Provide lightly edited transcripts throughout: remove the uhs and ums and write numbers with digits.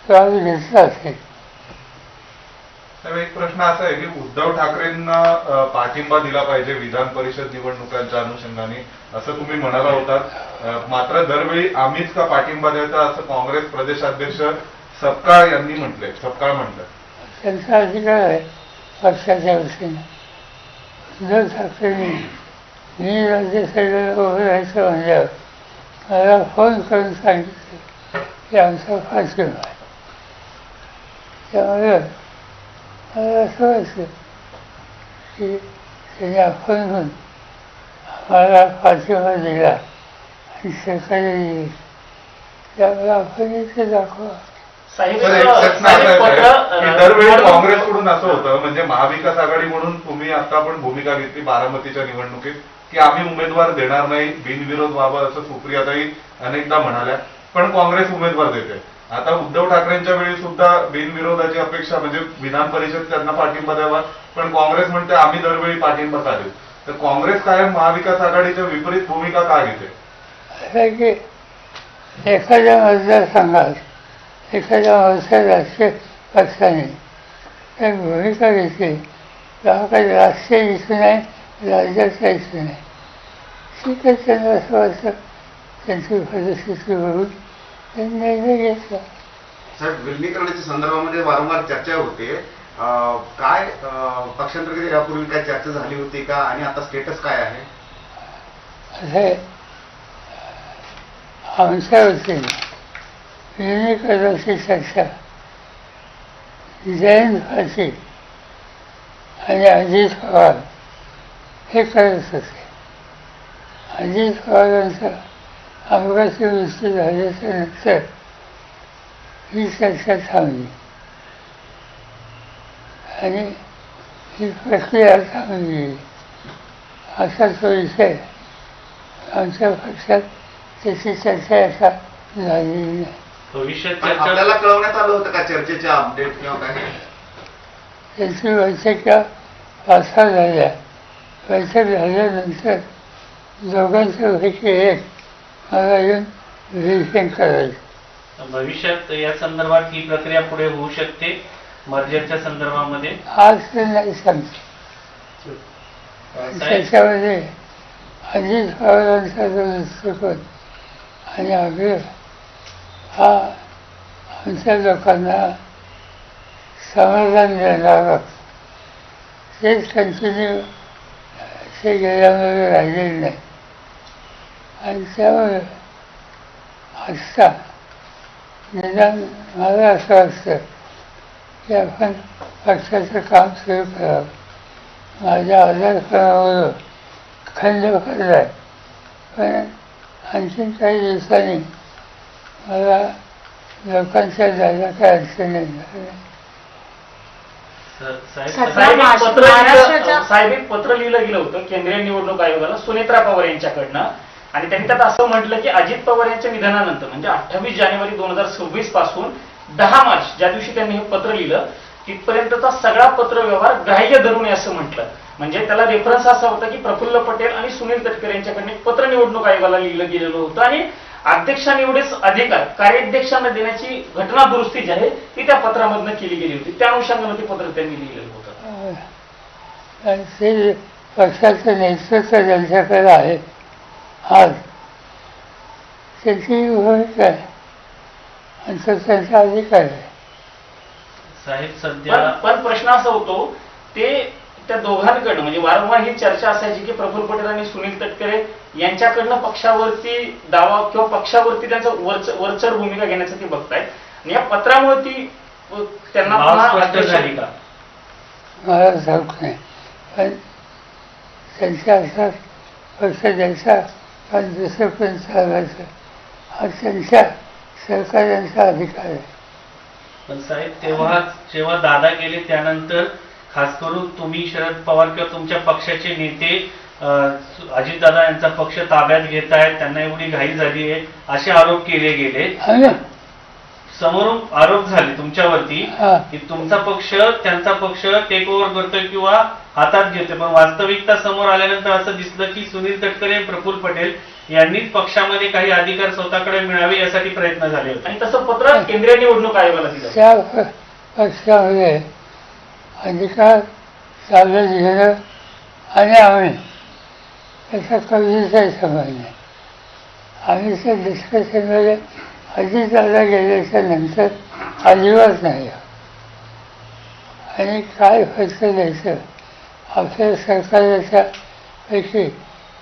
श्वास घेतला असेल. तर एक प्रश्न असा आहे की उद्धव ठाकरेंना पाठिंबा दिला पाहिजे विधान परिषद निवडणुकांच्या अनुषंगाने असं तुम्ही म्हणाला होतात. मात्र दरवेळी आम्हीच का पाठिंबा द्यायचा असं काँग्रेस प्रदेशाध्यक्ष सपकाळ यांनी म्हटलंय. सपकाळ म्हणतात त्यांचा अधिकार आहे पक्षाच्या वतीने. उद्धव ठाकरेंनी मी राज्यसभेला उभं राहायचं म्हणल्यावर मला फोन करून सांगितलं की आमचा पाठिंबा आहे. त्यामुळे मला असं वाटतं की त्यांनी आपण म्हणून आम्हाला पाठिंबा दिला आणि सरकारने दिली, त्यामुळे आपण इथे दाखवा. दरवेळी काँग्रेसकडून असं होतं, म्हणजे महाविकास आघाडी म्हणून तुम्ही आता पण भूमिका घेतली बारामतीच्या निवडणुकीत की आम्ही उमेदवार देणार नाही, बिनविरोध व्हावा असं सुप्रियाताई अनेकदा म्हणाल्या, पण काँग्रेस उमेदवार देते. आता उद्धव ठाकरेंच्या वेळी सुद्धा बिनविरोधाची अपेक्षा म्हणजे विधान परिषद त्यांना पाठिंबा द्यावा, पण काँग्रेस म्हणते आम्ही दरवेळी पाठिंबा का देऊ. तर काँग्रेस कायम महाविकास आघाडीच्या विपरीत भूमिका का घेते. असं की एखाद्या मतदारसंघात एखाद्या मोठ्या राष्ट्रीय पक्षाने एक भूमिका घेतली तेव्हा काही राष्ट्रीय इशू नाही, राज्याचा इशू नाही. ठीक आहे, त्यांना असं वाटतं त्यांची परिस्थिती बघून त्यांनी निर्णय घेतला. साहेब, विलिनीकरणाच्या संदर्भामध्ये वारंवार चर्चा होते. काय पक्षांतर्गत यापूर्वी काय चर्चा झाली होती का आणि आता स्टेटस काय आहे. असे आमच्या वतीने विलिनीकरणाची चर्चा जयंत पाटील आणि अजित पवार हे करत होते. अजित पवारांचा अपघाती मृत्यू झाल्याच्या नंतर ही चर्चा थांबली आणि ही प्रक्रिया थांबली गेली. असा तो विषय आमच्या पक्षात त्याची चर्चा आता झालेली नाही. आपल्याला कळवण्यात आलं होतं का चर्चेचे अपडेट किंवा काय. त्याची बैठका पासा झाल्या. बैठक झाल्यानंतर दोघांच्या पैकी एक मला येऊन व्हेरिफिकेशन करायचं. भविष्यात या संदर्भात ही प्रक्रिया पुढे होऊ शकते मर्जरच्या संदर्भामध्ये. आज तर नाही सांगते. त्याच्यामध्ये अजित पवारांचा जो दृष्टिकोन आणि आग्रह हा आमच्या लोकांना समाधान देणारा तेच कंटिन्यू ते गेल्यामुळे राहिलेले नाही. आणि त्यामुळे आत्ता निदान मला असं वाटतं की आपण पक्षाचं काम सुरू करावं. माझ्या आजारपणामुळं खंड पडला आहे, पण आणखीन काही दिवसांनी मला लोकांच्या जायला काही अडचण नाही. साहेब, एक पत्र लिहिलं गेलं होतं केंद्रीय निवडणूक आयोगाला सुनेत्रा पवार यांच्याकडनं, आणि त्यांनी त्यात असं म्हटलं की अजित पवार यांच्या निधनानंतर म्हणजे 28 जानेवारी 2026 पासून 10 मार्च ज्या दिवशी त्यांनी हे पत्र लिहिलं तिथपर्यंतचा सगळा पत्र व्यवहार ग्राह्य धरू नये असं म्हटलं. म्हणजे त्याला रेफरन्स असा होता की प्रफुल्ल पटेल आणि सुनील तटकरे यांच्याकडनं एक पत्र निवडणूक आयोगाला लिहिलं गेलेलं होतं आणि अध्यक्षांएवढेच अधिकार कार्याध्यक्षांना देण्याची घटना दुरुस्ती जी आहे ती त्या पत्रामधनं केली गेली होती. त्या अनुषंगाने ते पत्र त्यांनी लिहिलेलं होतं. ते पक्षाचं नेतृत्व ज्यांच्याकडे आहे आज त्याची भूमिका आहे आणि तो त्यांचा अधिकार आहे. साहेब, सध्या पण प्रश्न असा होतो ते त्या दोघांकडनं म्हणजे वारंवार ही चर्चा असायची की प्रफुल्ल पटेल आणि सुनील तटकरे यांच्याकडनं पक्षावरती दावा किंवा पक्षावरती त्यांचं वरचढ भूमिका घेण्याचं ते बघतायत आणि या पत्रामुळे ती त्यांना झाली का मला ठाऊक नाही, पण त्यांच्या अर्थात पक्ष द्यायचा पण दुसरं पण चालवायचं हा त्यांच्या सरकारांचा अधिकार आहे. पण साहेब, तेव्हा जेव्हा दादा गेले त्यानंतर खास करून तुम्ही शरद पवार किंवा तुमच्या पक्षाचे नेते अजितदादा यांचा पक्ष ताब्यात घेत आहेत, त्यांना एवढी घाई झाली आहे असे आरोप केले गेले. समोरून आरोप झाले तुमच्यावरती की तुमचा पक्ष त्यांचा पक्ष टेक ओव्हर करतोय किंवा हातात घेतोय, पण वास्तविकता समोर आल्यानंतर असं दिसलं की सुनील तटकरे प्रफुल्ल पटेल यांनीच पक्षामध्ये काही अधिकार स्वतःकडे मिळावे यासाठी प्रयत्न झाले होते. आणि तसं पत्र केंद्रीय निवडणूक आयोगाला दिलं. त्या पक्षामध्ये अधिकार ताब्यात घेणं आणि आम्ही त्याचा कधीचाही संबंध नाही. आम्ही त्या डिस्कशनमध्ये अजितदादा गेल्याच्या नंतर अजिबात नाही. आणि काय फैसलं द्यायचं आपल्या सरकारच्या पैकी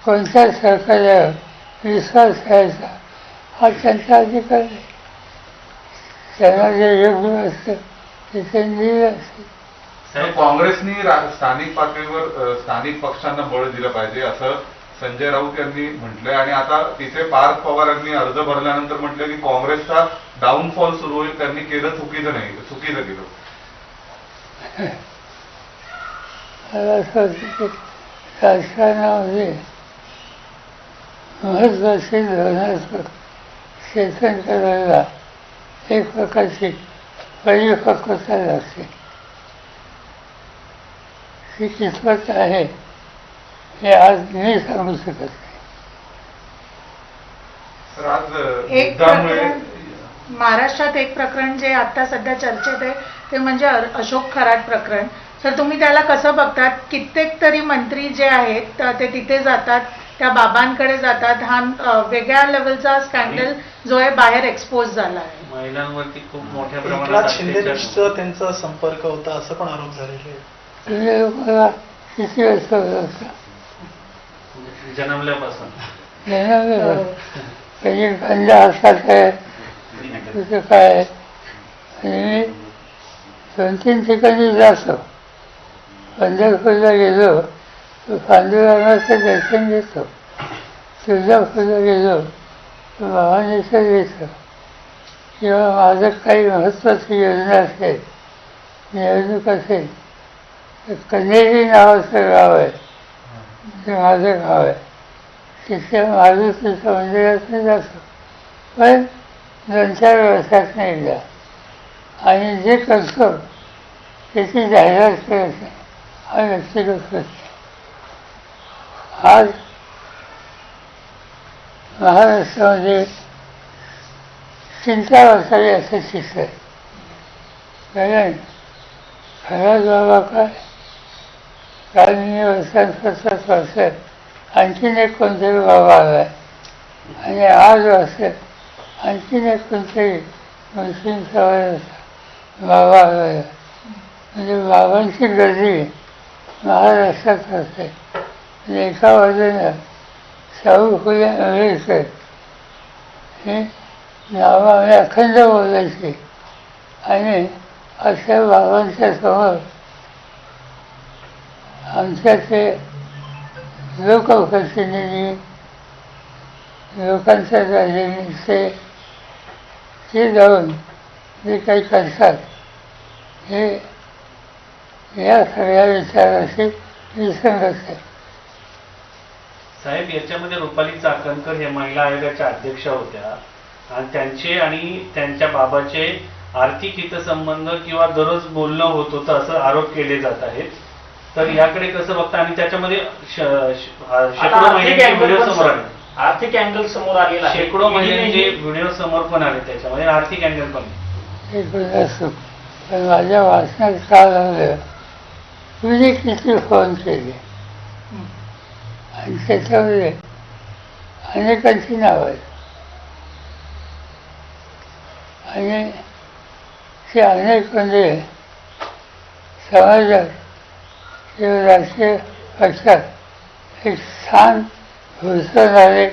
कोणत्या सरकारवर विश्वास ठेवायचा हा त्यांचा अधिकार आहे. त्यांना जे योग्य असतं ते त्यांनी दिलं असेल. तर काँग्रेसनी स्थानिक पातळीवर स्थानिक पक्षांना बळ दिलं पाहिजे असं संजय राऊत यांनी म्हटलंय. आणि आता तिथे पार्थ पवार यांनी अर्ज भरल्यानंतर म्हटलं की काँग्रेसचा डाऊनफॉल सुरू होईल, त्यांनी केलं चुकीचं नाही, चुकीचं केलं. मला असं वाटतं की राजकारणामध्ये महत्त्वाचे धोरणात्मक चेतन करायला एक प्रकारची परिपक्वता लागते. ती कितपत आहे हे आज मी सांगू शकत नाही. तर आज एक युद्धामुळे प्रकरण महाराष्ट्रात एक प्रकरण जे आता सध्या चर्चेत आहे ते म्हणजे अशोक खरात प्रकरण. तर तुम्ही त्याला कसं बघतात? कित्येक तरी मंत्री जे आहेत ते तिथे जातात, त्या बाबांकडे जातात. हा वेगळ्या लेवलचा स्कॅन्डल जो आहे बाहेर एक्सपोज झाला आहे. महिलांवरती खूप मोठ्या एकनाथ प्रमाणात शिंदेचा त्यांचा संपर्क होता असं पण आरोप झालेले आहेत. तुम्ही लोकांना किती वर्ष होता जन्मल्यापासून कधी गंज हातात आहे तुझं काय आहे. आणि मी 2-3 ठिकाणी जातो. पंढरपूरला गेलो तर पांडुरंगाचं दर्शन घेतो. तुळजापूरला गेलो तर भवानीचं घेतो. किंवा माझं काही महत्त्वाची योजना असेल, निवडणूक असेल तर कन्हेरी नावाचं गाव आहे, ते माझं गाव आहे. तिथे मारुतीच्या मंदिरात जातो. पण 2-4 वर्षात एकदा. आणि जे करतो त्याची जाहिरात करत नाही. हा व्यक्तिगत प्रश्न. आज महाराष्ट्रामध्ये चिंता वाचावी असं चित्र आहे. कारण खरंच बाबा काय काल मी वर्षांपासून वाचत आणखीन एक कोणतरी बाबा आला आहे. आणि आज वाचत आणखीन एक कोणतरी मुस्लिम समाजाचा बाबा आला आहे. म्हणजे बाबांची गर्दी महाराष्ट्रात असते. म्हणजे एका बाजूला शाहू फुले आंबेडकर हे नावं आम्ही अखंड बोलायचे आणि अशा बाबांच्या समोर आमच्या ते लोकप्रतिनिधी लोकांच्या राजनीतीचे ते जाऊन जे काही करतात हे या सगळ्या विचाराशी विसंगत आहे. साहेब, याच्यामध्ये रुपाली चाकणकर हे महिला आयोगाच्या अध्यक्षा होत्या आणि त्यांचे आणि त्यांच्या बाबाचे आर्थिक हितसंबंध किंवा दररोज बोलणं होत होतं असं आरोप केले जात आहेत. तर याकडे कसं बघता? आणि त्याच्यामध्ये शेकडो महिन्यांचे व्हिडिओ समोर आले. आर्थिक अँगल समोर आलेला आहे. शेकडो महिन्यांचे व्हिडिओ समोर पण आले, त्याच्यामध्ये आर्थिक अँगल पण. हे असो पण माझ्या वाचनात काय झालं, तुम्ही किती फोन केले आणि त्याच्यामध्ये अनेकांची नावं आहेत. आणि ते अनेक म्हणजे समाजात किंवा राजकीय पक्षात एक स्थान घुसवणारे